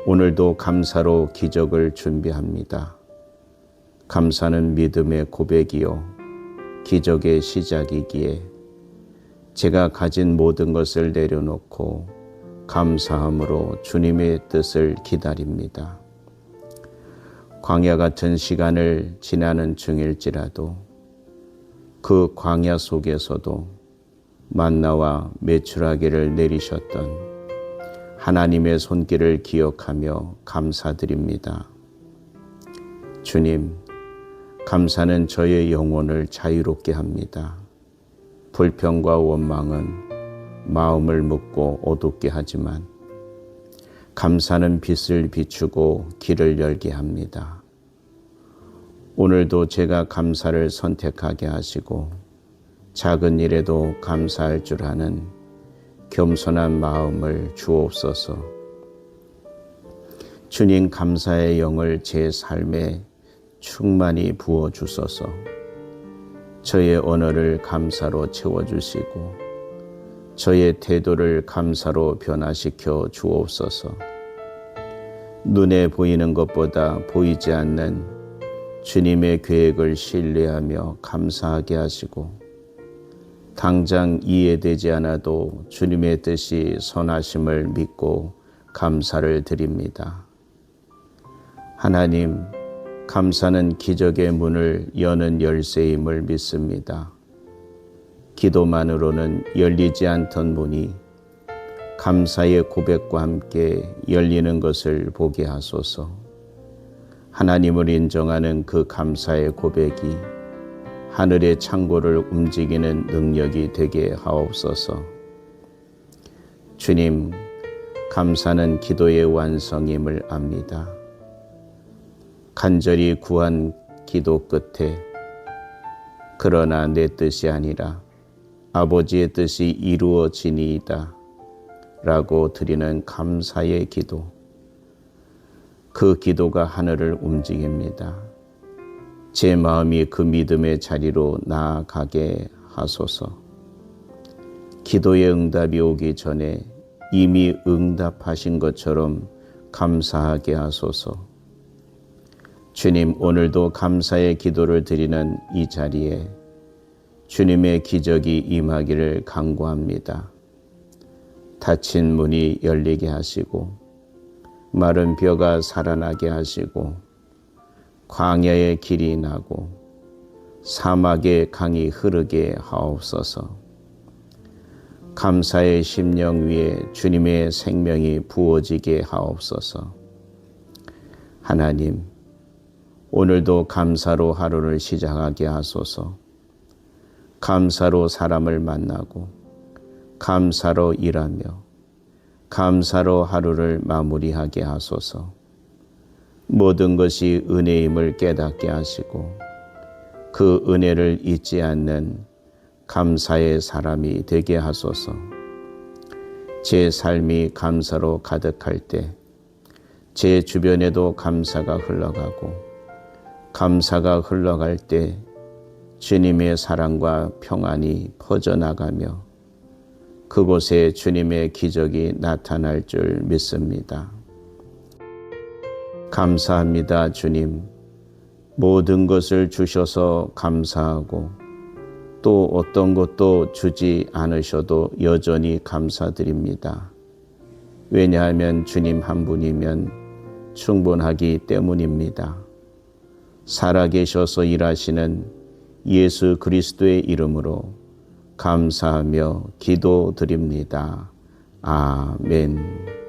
오늘도 감사로 기적을 준비합니다. 감사는 믿음의 고백이요 기적의 시작이기에 제가 가진 모든 것을 내려놓고 감사함으로 주님의 뜻을 기다립니다. 광야 같은 시간을 지나는 중일지라도 그 광야 속에서도 만나와 메추라기를 내리셨던 하나님의 손길을 기억하며 감사드립니다. 주님, 감사는 저의 영혼을 자유롭게 합니다. 불평과 원망은 마음을 묶고 어둡게 하지만 감사는 빛을 비추고 길을 열게 합니다. 오늘도 제가 감사를 선택하게 하시고 작은 일에도 감사할 줄 아는 겸손한 마음을 주옵소서. 주님, 감사의 영을 제 삶에 충만히 부어주소서. 저의 언어를 감사로 채워주시고 저의 태도를 감사로 변화시켜 주옵소서. 눈에 보이는 것보다 보이지 않는 주님의 계획을 신뢰하며 감사하게 하시고 당장 이해되지 않아도 주님의 뜻이 선하심을 믿고 감사를 드립니다. 하나님, 감사는 기적의 문을 여는 열쇠임을 믿습니다. 기도만으로는 열리지 않던 문이 감사의 고백과 함께 열리는 것을 보게 하소서. 하나님을 인정하는 그 감사의 고백이 하늘의 창고를 움직이는 능력이 되게 하옵소서. 주님, 감사는 기도의 완성임을 압니다. 간절히 구한 기도 끝에 그러나 내 뜻이 아니라 아버지의 뜻이 이루어지니이다 라고 드리는 감사의 기도. 그 기도가 하늘을 움직입니다. 제 마음이 그 믿음의 자리로 나아가게 하소서. 기도의 응답이 오기 전에 이미 응답하신 것처럼 감사하게 하소서. 주님, 오늘도 감사의 기도를 드리는 이 자리에 주님의 기적이 임하기를 간구합니다. 닫힌 문이 열리게 하시고 마른 벼가 살아나게 하시고 광야의 길이 나고 사막의 강이 흐르게 하옵소서. 감사의 심령 위에 주님의 생명이 부어지게 하옵소서. 하나님, 오늘도 감사로 하루를 시작하게 하소서. 감사로 사람을 만나고 감사로 일하며 감사로 하루를 마무리하게 하소서. 모든 것이 은혜임을 깨닫게 하시고 그 은혜를 잊지 않는 감사의 사람이 되게 하소서. 제 삶이 감사로 가득할 때 제 주변에도 감사가 흘러가고 감사가 흘러갈 때 주님의 사랑과 평안이 퍼져나가며 그곳에 주님의 기적이 나타날 줄 믿습니다. 감사합니다, 주님. 모든 것을 주셔서 감사하고 또 어떤 것도 주지 않으셔도 여전히 감사드립니다. 왜냐하면 주님 한 분이면 충분하기 때문입니다. 살아계셔서 일하시는 예수 그리스도의 이름으로 감사하며 기도드립니다. 아멘.